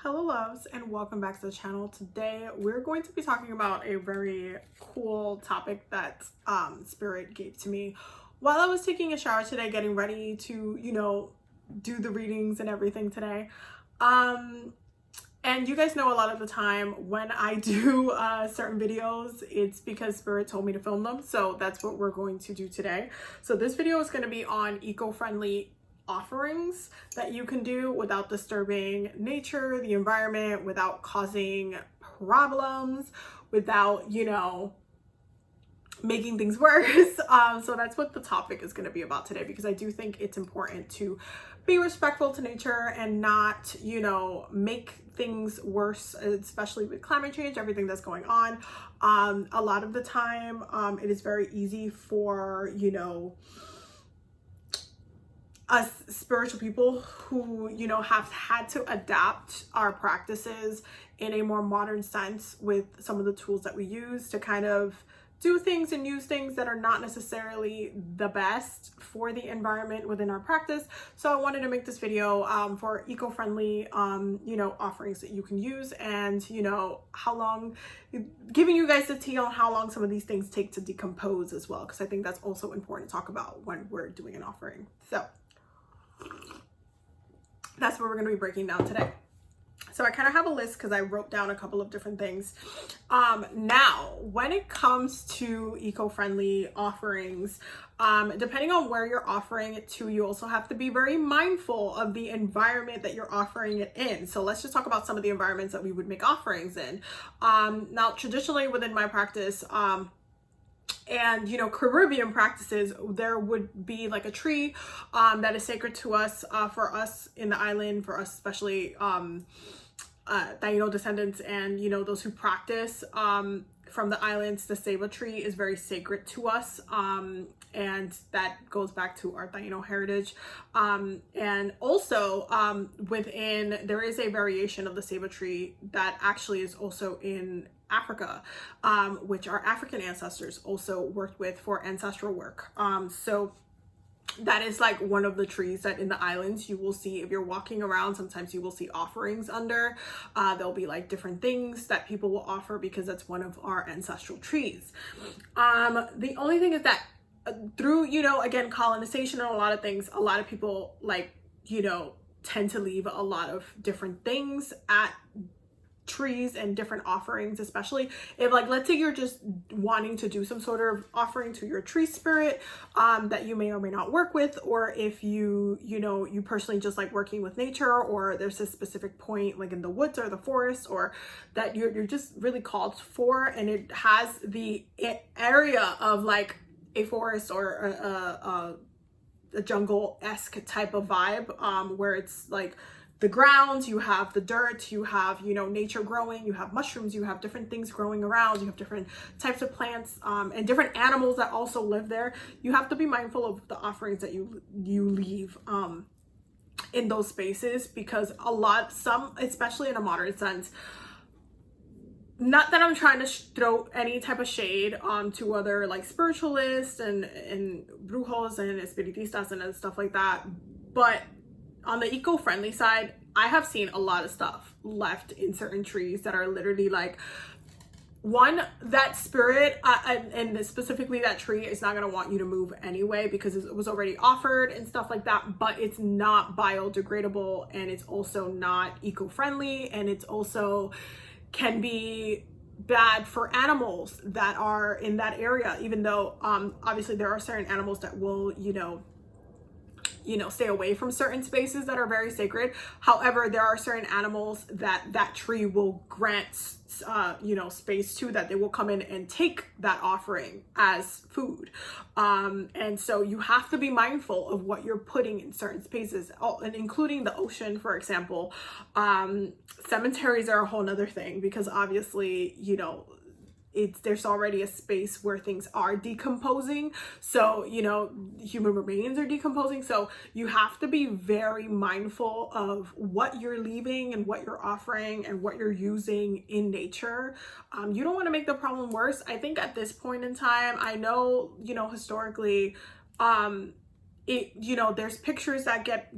Hello loves, and welcome back to the channel. Today we're going to be talking about a very cool topic that Spirit gave to me while I was taking a shower today, getting ready to do the readings and everything today. And you guys know a lot of the time when I do certain videos, it's because Spirit told me to film them. So that's what we're going to do today. So this video is going to be on eco-friendly offerings that you can do without disturbing nature, the environment, without causing problems, without, making things worse. So that's what the topic is going to be about today, because I do think it's important to be respectful to nature and not, make things worse, especially with climate change, everything that's going on. A lot of the time, it is very easy for, us spiritual people who, have had to adapt our practices in a more modern sense with some of the tools that we use to kind of do things and use things that are not necessarily the best for the environment within our practice. So I wanted to make this video for eco-friendly, offerings that you can use, and, how long, giving you guys the tea on how long some of these things take to decompose as well, because I think that's also important to talk about when we're doing an offering. So that's what we're going to be breaking down today. So I kind of have a list because I wrote down a couple of different things. Now, when it comes to eco-friendly offerings, depending on where you're offering it to, you also have to be very mindful of the environment that you're offering it in. So let's just talk about some of the environments that we would make offerings in. Now, traditionally within my practice, and Caribbean practices, there would be like a tree that is sacred to us, for us in the island, for us especially Taino descendants, and those who practice from the islands. The ceiba tree is very sacred to us, and that goes back to our Taino heritage. And also within, there is a variation of the ceiba tree that actually is also in Africa, which our African ancestors also worked with for ancestral work. So that is like one of the trees that in the islands you will see if you're walking around. Sometimes you will see offerings under. There'll be like different things that people will offer because that's one of our ancestral trees. The only thing is that through, again, colonization and a lot of things, a lot of people tend to leave a lot of different things at trees and different offerings, especially if, like, let's say you're just wanting to do some sort of offering to your tree spirit that you may or may not work with, or if you personally just like working with nature, or there's a specific point like in the woods or the forest, or that you're just really called for, and it has the area of like a forest or a jungle-esque type of vibe, where it's like the ground, you have the dirt, you have, nature growing, you have mushrooms, you have different things growing around, you have different types of plants, and different animals that also live there. You have to be mindful of the offerings that you leave in those spaces, because some, especially in a modern sense, not that I'm trying to throw any type of shade to other like spiritualists and brujos and espiritistas and stuff like that, but on the eco-friendly side, I have seen a lot of stuff left in certain trees that are literally like, one, that spirit, and specifically that tree is not going to want you to move anyway because it was already offered and stuff like that, but it's not biodegradable, and it's also not eco-friendly, and it's also can be bad for animals that are in that area, even though obviously there are certain animals that will, stay away from certain spaces that are very sacred. However, there are certain animals that tree will grant, space to, that they will come in and take that offering as food. And so you have to be mindful of what you're putting in certain spaces, and including the ocean, for example. Cemeteries are a whole nother thing, because obviously, there's already a space where things are decomposing. So, human remains are decomposing. So you have to be very mindful of what you're leaving and what you're offering and what you're using in nature. You don't want to make the problem worse. I think at this point in time, I know, historically, there's pictures that get,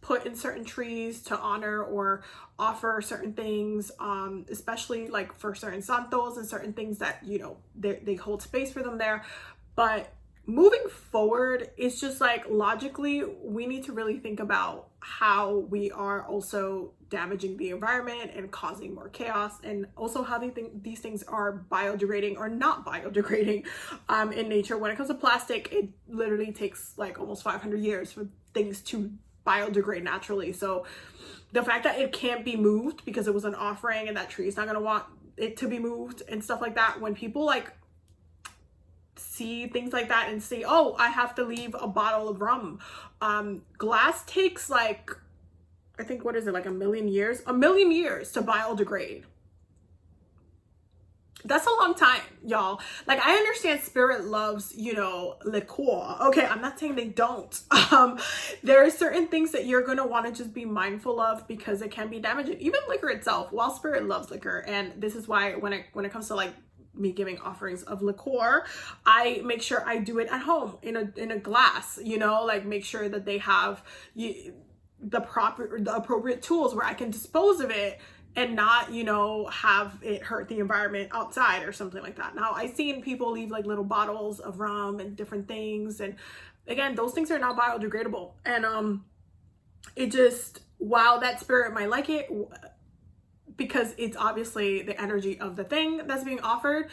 put in certain trees to honor or offer certain things, especially like for certain santos and certain things that, you know, they hold space for them there. But moving forward, it's just like logically, we need to really think about how we are also damaging the environment and causing more chaos, and also how these things are biodegrading or not biodegrading in nature. When it comes to plastic, it literally takes like almost 500 years for things to biodegrade naturally. So the fact that it can't be moved because it was an offering and that tree is not going to want it to be moved and stuff like that, when people like see things like that and say, oh, I have to leave a bottle of rum. Glass takes like, I think, what is it, like a million years to biodegrade. That's a long time, y'all. Like, I understand spirit loves, you know, liqueur. Okay, I'm not saying they don't. There are certain things that you're going to want to just be mindful of because it can be damaging. Even liquor itself, while spirit loves liquor. And this is why when it comes to like me giving offerings of liqueur, I make sure I do it at home in a glass, you know, like make sure that they have the appropriate tools where I can dispose of it and not, you know, have it hurt the environment outside or something like that. Now, I've seen people leave like little bottles of rum and different things, and again, those things are not biodegradable. And it just, while that spirit might like it, because it's obviously the energy of the thing that's being offered,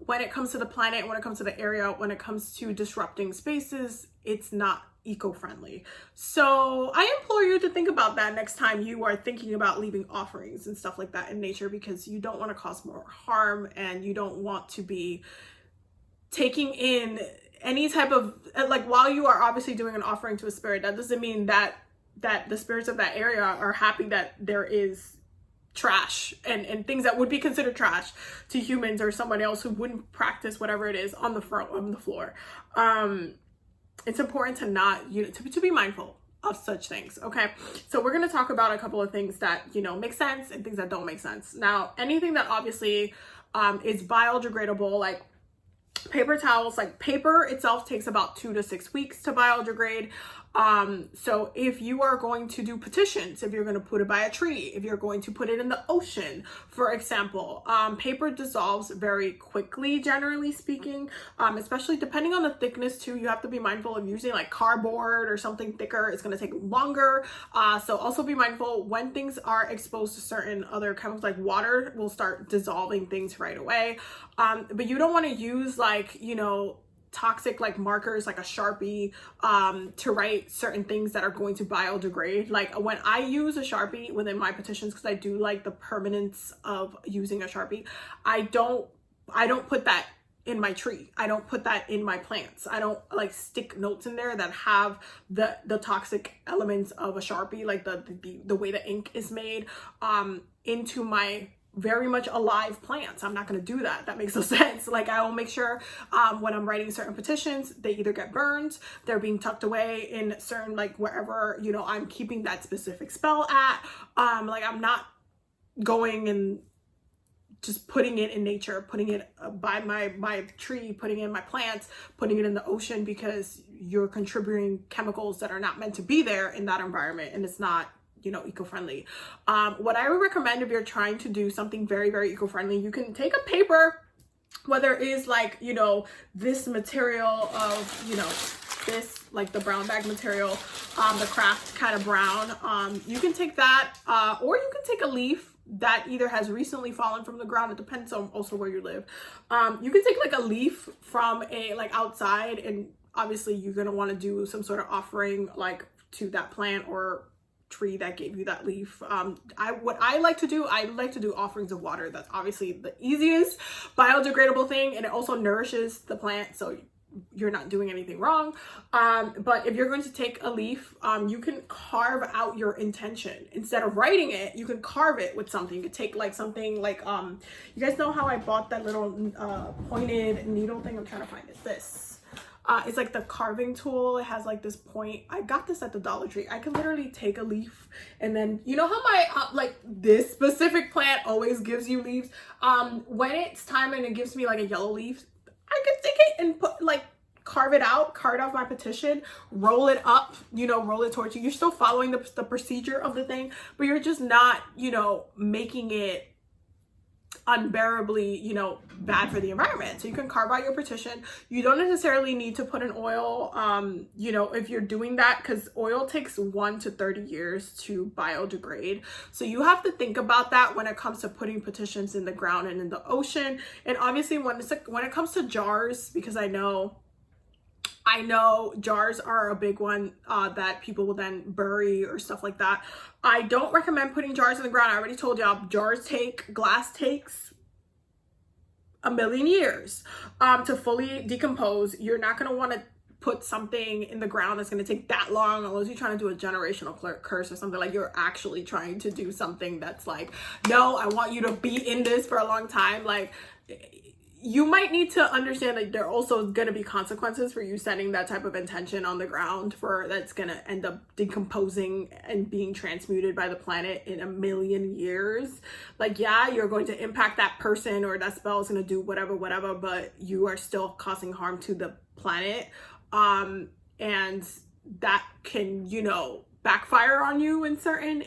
when it comes to the planet, when it comes to the area, when it comes to disrupting spaces, it's not eco-friendly. So I implore you to think about that next time you are thinking about leaving offerings and stuff like that in nature, because you don't want to cause more harm, and you don't want to be taking in any type of, like, while you are obviously doing an offering to a spirit, that doesn't mean that the spirits of that area are happy that there is trash and things that would be considered trash to humans or someone else who wouldn't practice whatever it is on the floor. It's important to not, you know, to be mindful of such things. Okay, so we're going to talk about a couple of things that, you know, make sense and things that don't make sense. Now, anything that obviously is biodegradable, like paper towels, like paper itself takes about 2 to 6 weeks to biodegrade. So if you are going to do petitions, if you're going to put it by a tree, if you're going to put it in the ocean, for example, paper dissolves very quickly, generally speaking, especially depending on the thickness too. You have to be mindful of using like cardboard or something thicker. It's going to take longer. So also be mindful when things are exposed to certain other chemicals, like water will start dissolving things right away. But you don't want to use like, you know, toxic like markers like a Sharpie to write certain things that are going to biodegrade. Like when I use a Sharpie within my petitions, because I do like the permanence of using a Sharpie, I don't put that in my tree. I don't put that in my plants. I don't like stick notes in there that have the toxic elements of a Sharpie, like the way the ink is made, into my very much alive plants. I'm not going to do that. That makes no sense. Like I will make sure when I'm writing certain petitions, they either get burned, they're being tucked away in certain, like wherever, you know, I'm keeping that specific spell at. Like I'm not going and just putting it in nature, putting it by my tree, putting it in my plants, putting it in the ocean, because you're contributing chemicals that are not meant to be there in that environment, and it's not, you know, eco-friendly. What I would recommend if you're trying to do something very, very eco-friendly, you can take a paper, whether it is like, you know, this material of, you know, this, like the brown bag material, the craft kind of brown. You can take that, or you can take a leaf that either has recently fallen from the ground. It depends on also where you live. You can take like a leaf from a, like outside, and obviously you're going to want to do some sort of offering like to that plant or tree that gave you that leaf. What I like to do offerings of water. That's obviously the easiest biodegradable thing, and it also nourishes the plant, so you're not doing anything wrong. But if you're going to take a leaf, you can carve out your intention. Instead of writing it, you can carve it with something. You could take like something like, you guys know how I bought that little pointed needle thing? I'm trying to find it. This. It's like the carving tool. It has like this point. I got this at the Dollar Tree. I can literally take a leaf, and then, you know how my, like this specific plant always gives you leaves. When it's time and it gives me like a yellow leaf, I can take it and carve it out, card off my petition, roll it up, you know, roll it towards you. You're still following the procedure of the thing, but you're just not, you know, making it unbearably, you know, bad for the environment. So you can carve out your petition. You don't necessarily need to put in oil, you know, if you're doing that, because oil takes 1 to 30 years to biodegrade. So you have to think about that when it comes to putting petitions in the ground and in the ocean. And obviously when it comes to jars, because I know jars are a big one that people will then bury or stuff like that. I don't recommend putting jars in the ground. I already told y'all, glass takes a million years to fully decompose. You're not going to want to put something in the ground that's going to take that long unless you're trying to do a generational curse or something. Like you're actually trying to do something that's like, no, I want you to be in this for a long time. Like, you might need to understand that there also is going to be consequences for you setting that type of intention on the ground that's going to end up decomposing and being transmuted by the planet in a million years. Like, yeah, you're going to impact that person or that spell is going to do whatever, but you are still causing harm to the planet. And that can, you know, backfire on you in certain,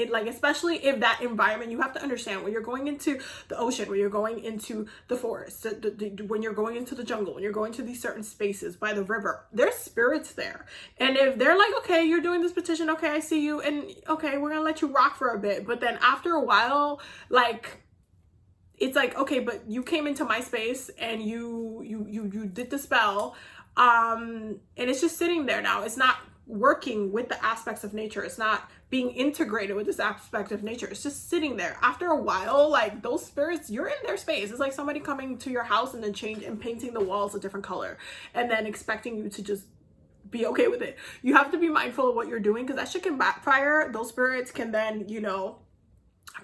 like, especially if that environment, you have to understand when you're going into the ocean, when you're going into the forest, when you're going into the jungle, when you're going to these certain spaces by the river, there's spirits there. And if they're like, okay, you're doing this petition, okay, I see you, and okay, we're gonna let you rock for a bit, but then after a while, like, it's like, okay, but you came into my space and you did the spell, and it's just sitting there now. It's not working with the aspects of nature. It's not being integrated with this aspect of nature. It's just sitting there. After a while, like, those spirits, you're in their space. It's like somebody coming to your house and then painting the walls a different color and then expecting you to just be okay with it. You have to be mindful of what you're doing, because that shit can backfire. Those spirits can then, you know,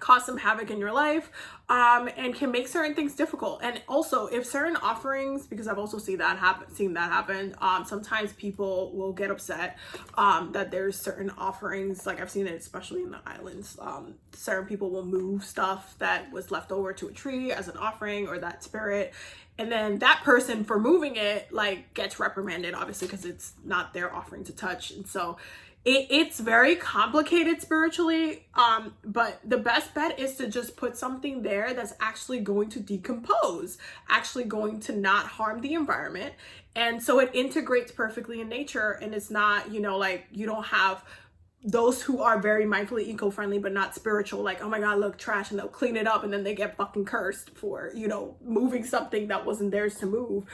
cause some havoc in your life, and can make certain things difficult. And also, if certain offerings, because I've also seen that happen, sometimes people will get upset that there's certain offerings, like I've seen it especially in the islands, certain people will move stuff that was left over to a tree as an offering or that spirit, and then that person for moving it, like, gets reprimanded, obviously, because it's not their offering to touch. And so it's very complicated spiritually, but the best bet is to just put something there that's actually going to decompose, actually going to not harm the environment. And so it integrates perfectly in nature, and it's not, you know, like, you don't have those who are very mindfully eco-friendly but not spiritual, like, oh my god, look, trash, and they'll clean it up and then they get fucking cursed for, you know, moving something that wasn't theirs to move.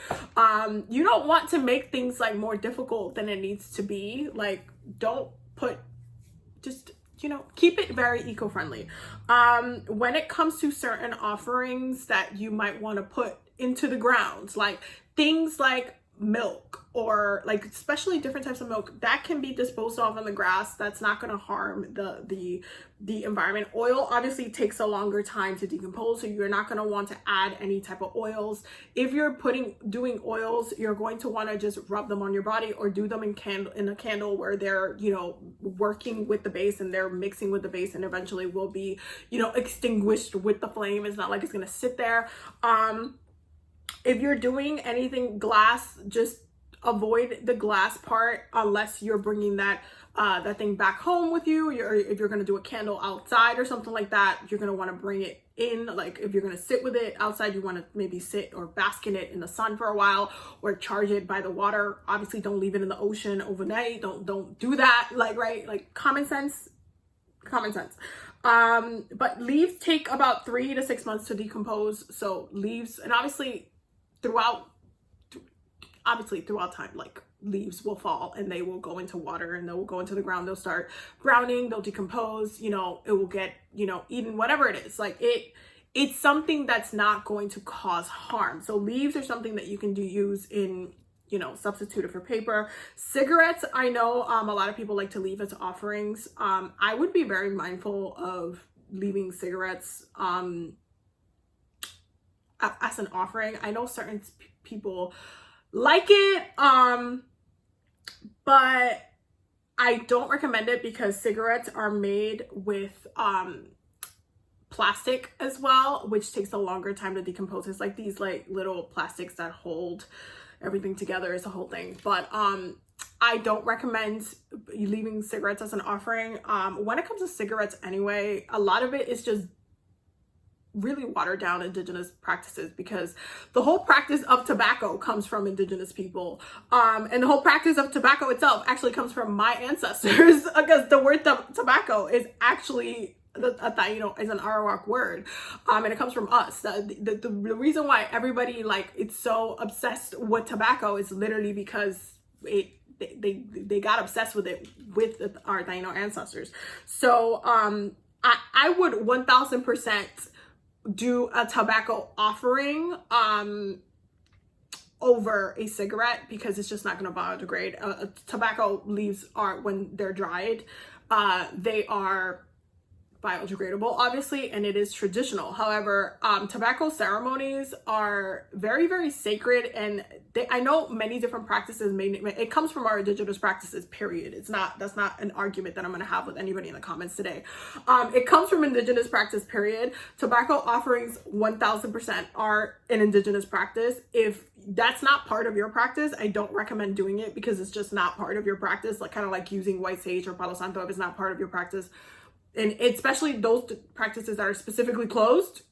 You don't want to make things like more difficult than it needs to be. Like, don't put, just, you know, keep it very eco-friendly. When it comes to certain offerings that you might want to put into the ground, like things like milk, or like especially different types of milk that can be disposed of in the grass, that's not going to harm the environment. Oil obviously takes a longer time to decompose, so you're not going to want to add any type of oils. If you're doing oils, you're going to want to just rub them on your body, or do them in a candle where they're, you know, working with the base and they're mixing with the base, and eventually will be, you know, extinguished with the flame. It's not like it's going to sit there. If you're doing anything glass, just avoid the glass part unless you're bringing that thing back home with you. If you're going to do a candle outside or something like that, you're going to want to bring it in. Like, if you're going to sit with it outside, you want to maybe sit or bask in it in the sun for a while, or charge it by the water. Obviously, don't leave it in the ocean overnight. Don't do that. Like, right? Like, common sense. But leaves take about 3 to 6 months to decompose. So leaves, and obviously throughout time, like, leaves will fall and they will go into water and they will go into the ground. They'll start browning, they'll decompose, you know, it will get, you know, eaten, whatever it is. Like, it's something that's not going to cause harm. So leaves are something that you can use in, you know, substitute it for paper. Cigarettes, I know a lot of people like to leave as offerings. I would be very mindful of leaving cigarettes as an offering. I know certain people like it, but I don't recommend it, because cigarettes are made with plastic as well, which takes a longer time to decompose. It's like these like little plastics that hold everything together is a whole thing. But I don't recommend leaving cigarettes as an offering. When it comes to cigarettes anyway, a lot of it is just really watered down indigenous practices, because the whole practice of tobacco comes from indigenous people, and the whole practice of tobacco itself actually comes from my ancestors, because the word tobacco is actually is an Arawak word, and it comes from us. The reason why everybody like it's so obsessed with tobacco is literally because they got obsessed with it with our Taino ancestors. So I would 1000% do a tobacco offering over a cigarette, because it's just not going to biodegrade. Tobacco leaves are, when they're dried, they are biodegradable, obviously, and it is traditional. However, tobacco ceremonies are very, very sacred, and I know many different practices. It comes from our indigenous practices, period. That's not an argument that I'm going to have with anybody in the comments today. It comes from indigenous practice, period. Tobacco offerings 1000% are an indigenous practice. If that's not part of your practice, I don't recommend doing it, because it's just not part of your practice. Like kind of like using white sage or Palo Santo, if it's not part of your practice, and especially those practices that are specifically closed,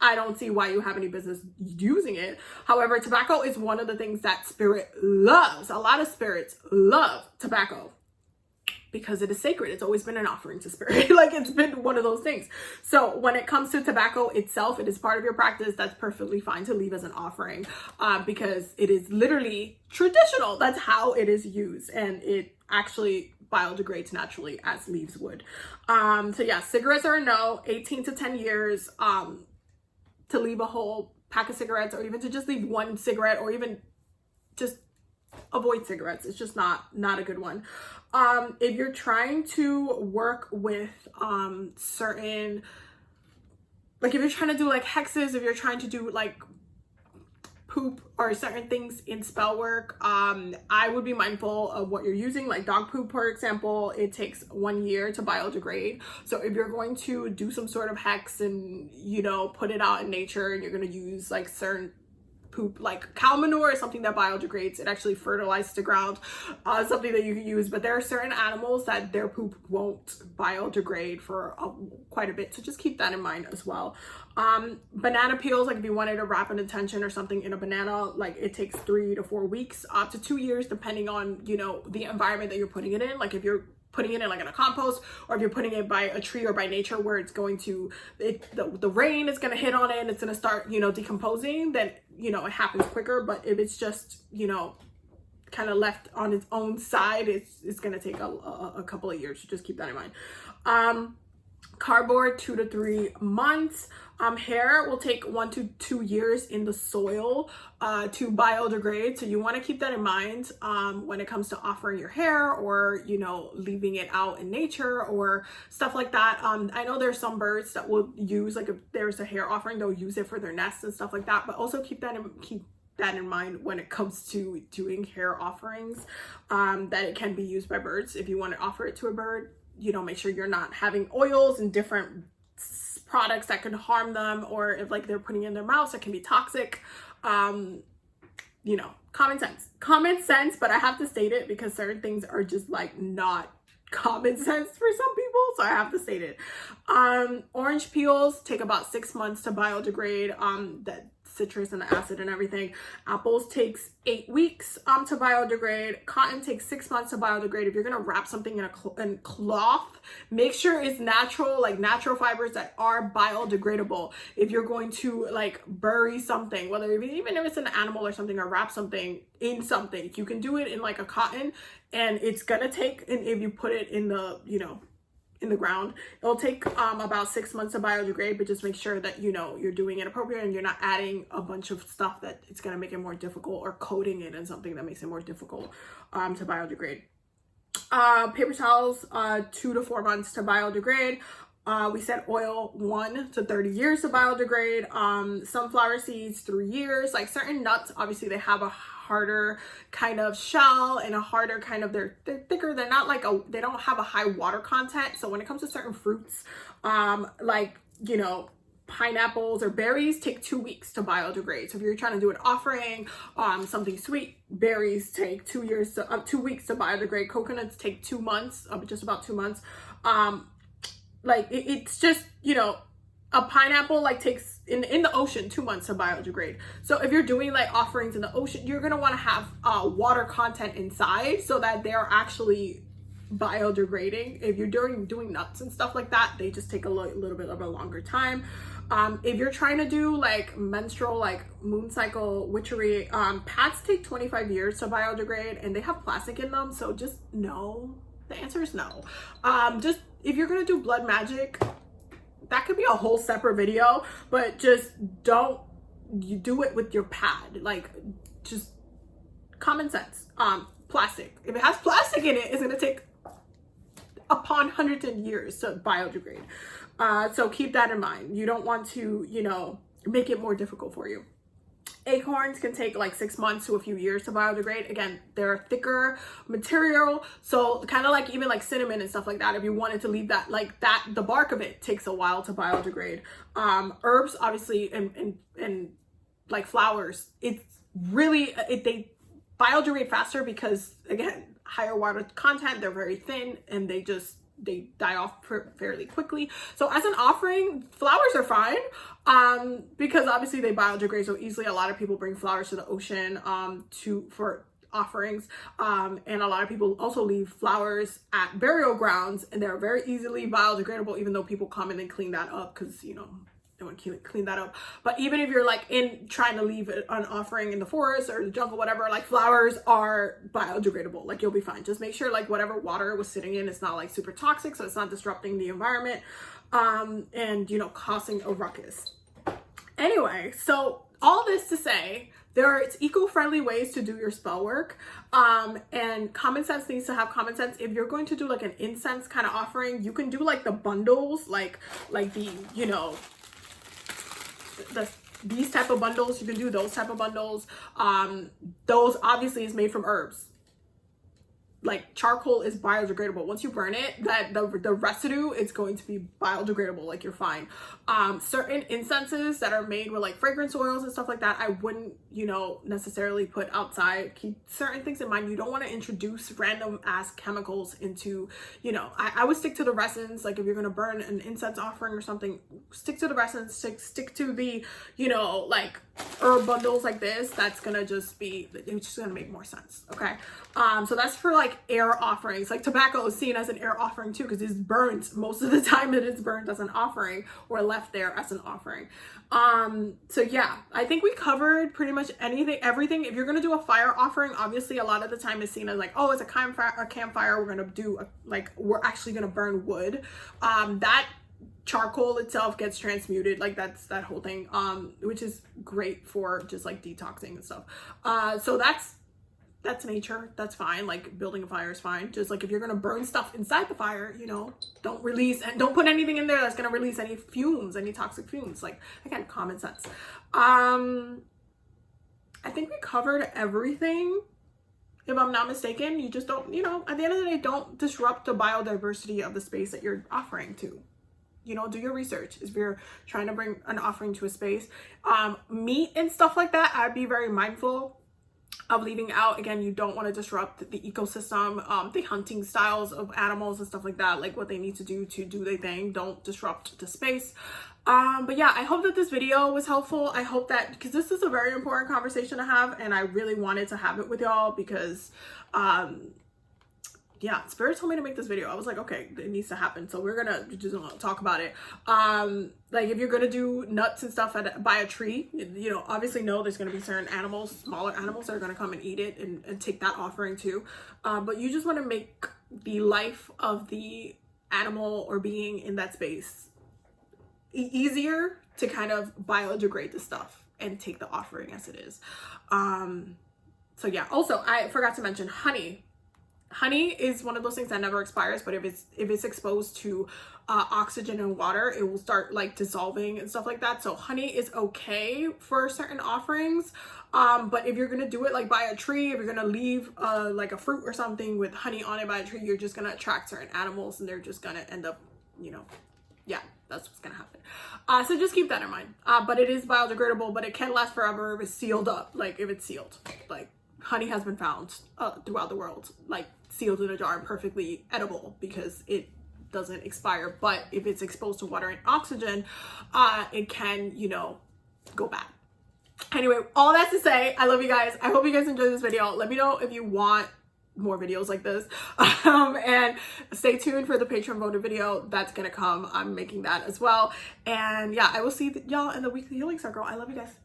I don't see why you have any business using it. However, tobacco is one of the things that spirit loves. A lot of spirits love tobacco because it is sacred. It's always been an offering to spirit. Like, it's been one of those things. So when it comes to tobacco itself, it is part of your practice. That's perfectly fine to leave as an offering, because it is literally traditional. That's how it is used, and it actually biodegrades naturally as leaves would. So yeah, cigarettes are a no. 18 to 10 years to leave a whole pack of cigarettes, or even to just leave one cigarette, or even just avoid cigarettes. It's just not a good one. If you're trying to work with certain, like if you're trying to do like hexes, if you're trying to do like poop or certain things in spell work, I would be mindful of what you're using. Like dog poop, for example, it takes 1 year to biodegrade. So if you're going to do some sort of hex and, you know, put it out in nature, and you're going to use like certain poop, like cow manure is something that biodegrades. It actually fertilizes the ground, something that you can use. But there are certain animals that their poop won't biodegrade for quite a bit, so just keep that in mind as well. Banana peels, like if you wanted to wrap an intention or something in a banana, like it takes 3 to 4 weeks, up to 2 years, depending on, you know, the environment that you're putting it in. Like if you're putting it in like in a compost, or if you're putting it by a tree or by nature, where it's going to, the rain is going to hit on it and it's going to start, you know, decomposing, then, you know, it happens quicker. But if it's just, you know, kind of left on its own side, it's going to take a couple of years. So just keep that in mind. Cardboard, 2 to 3 months. Hair will take 1 to 2 years in the soil to biodegrade. So you want to keep that in mind when it comes to offering your hair, or, you know, leaving it out in nature or stuff like that. I know there's some birds that will use, like if there's a hair offering, they'll use it for their nests and stuff like that. But also keep that in mind when it comes to doing hair offerings, that it can be used by birds. If you want to offer it to a bird, you know, make sure you're not having oils and different products that could harm them, or if like they're putting it in their mouths, that can be toxic. You know, common sense, but I have to state it because certain things are just like not common sense for some people, so I have to state it. Orange peels take about 6 months to biodegrade, that citrus and the acid and everything. Apples takes 8 weeks to biodegrade. Cotton takes 6 months to biodegrade. If you're gonna wrap something in cloth, make sure it's natural, like natural fibers that are biodegradable. If you're going to like bury something, whether even if it's an animal or something, or wrap something in something, you can do it in like a cotton, and it's gonna take, and if you put it in the, you know, in the ground, it'll take about 6 months to biodegrade. But just make sure that, you know, you're doing it appropriate, and you're not adding a bunch of stuff that it's going to make it more difficult, or coating it in something that makes it more difficult to biodegrade. Paper towels, 2 to 4 months to biodegrade. We said oil, 1 to 30 years to biodegrade. Sunflower seeds, 3 years. Like certain nuts, obviously they have a harder kind of shell and a harder kind of, they're thicker. They're not like they don't have a high water content. So when it comes to certain fruits, like, you know, pineapples or berries take 2 weeks to biodegrade. So if you're trying to do an offering, something sweet, berries take 2 weeks to biodegrade. Coconuts take 2 months, just about 2 months. Like it's just, you know, a pineapple like takes in the ocean 2 months to biodegrade. So if you're doing like offerings in the ocean, you're gonna want to have water content inside so that they're actually biodegrading. If you're doing nuts and stuff like that, they just take a little bit of a longer time. If you're trying to do like menstrual, like moon cycle, witchery, pads take 25 years to biodegrade and they have plastic in them. So just no, the answer is no. Just if you're gonna do blood magic, that could be a whole separate video, but just don't you do it with your pad. Like just common sense. Plastic, if it has plastic in it, it's gonna take upon hundreds of years to biodegrade. So keep that in mind. You don't want to, you know, make it more difficult for you. Acorns can take like 6 months to a few years to biodegrade. Again, they're a thicker material, so kind of like even like cinnamon and stuff like that, if you wanted to leave that like that, the bark of it takes a while to biodegrade. Herbs, obviously, and like flowers, it's really they biodegrade faster because, again, higher water content, they're very thin, and they die off fairly quickly. So as an offering, flowers are fine, because obviously they biodegrade so easily. A lot of people bring flowers to the ocean for offerings, and a lot of people also leave flowers at burial grounds, and they're very easily biodegradable, even though people come in and clean that up because, you know, they want to clean that up. But even if you're like trying to leave an offering in the forest or the jungle, whatever, like flowers are biodegradable. Like you'll be fine. Just make sure like whatever water it was sitting in, it's not like super toxic, so it's not disrupting the environment, and, you know, causing a ruckus. Anyway, so all this to say, it's eco-friendly ways to do your spell work, and common sense needs to have common sense. If you're going to do like an incense kind of offering, you can do like the bundles, like the, you know, these type of bundles. You can do those type of bundles. Those obviously is made from herbs. Like charcoal is biodegradable. Once you burn it, the residue is going to be biodegradable. Like you're fine. Certain incenses that are made with like fragrance oils and stuff like that, I wouldn't, you know, necessarily put outside. Keep certain things in mind. You don't want to introduce random ass chemicals into, you know, I would stick to the resins. Like if you're going to burn an incense offering or something, stick to the resins, stick to the, you know, like herb bundles like this. That's going to just be, it's just going to make more sense. Okay. So that's for like air offerings. Like tobacco is seen as an air offering too, because it's burnt most of the time. That it's burnt as an offering or left there as an offering. So yeah, I think we covered pretty much everything. If you're going to do a fire offering, obviously a lot of the time is seen as like, oh, it's a campfire. We're going to do we're actually going to burn wood. That charcoal itself gets transmuted, like that's that whole thing, which is great for just like detoxing and stuff. So that's nature. That's fine. Like building a fire is fine. Just like if you're going to burn stuff inside the fire, you know, don't release and don't put anything in there that's going to release any fumes, any toxic fumes. Like, again, common sense. I think we covered everything. If I'm not mistaken, you just don't, you know, at the end of the day, don't disrupt the biodiversity of the space that you're offering to. You know, do your research. If you're trying to bring an offering to a space, meat and stuff like that, I'd be very mindful of leaving out. Again, you don't want to disrupt the ecosystem, the hunting styles of animals and stuff like that, like what they need to do their thing. Don't disrupt the space. But yeah, I hope that this video was helpful. I hope that, because this is a very important conversation to have, and I really wanted to have it with y'all because, yeah, Spirit told me to make this video. I was like, okay, it needs to happen. So we're gonna just talk about it. Like if you're gonna do nuts and stuff by a tree, you know, obviously know there's gonna be certain animals, smaller animals that are gonna come and eat it and take that offering too. But you just want to make the life of the animal or being in that space easier to kind of biodegrade the stuff and take the offering as it is. So yeah, also I forgot to mention honey. Honey is one of those things that never expires, but if it's exposed to oxygen and water, it will start like dissolving and stuff like that. So honey is okay for certain offerings, but if you're gonna do it like by a tree, if you're gonna leave like a fruit or something with honey on it by a tree, you're just gonna attract certain animals and they're just gonna end up, you know, yeah, that's what's gonna happen. So just keep that in mind. But it is biodegradable, but it can last forever if it's sealed up, like if it's sealed. Like honey has been found throughout the world, like sealed in a jar and perfectly edible because it doesn't expire. But if it's exposed to water and oxygen, it can, you know, go bad. Anyway, all that to say, I love you guys. I hope you guys enjoyed this video. Let me know if you want more videos like this, and stay tuned for the Patreon voted video that's gonna come. I'm making that as well, and yeah, I will see y'all in the weekly healing circle. I love you guys.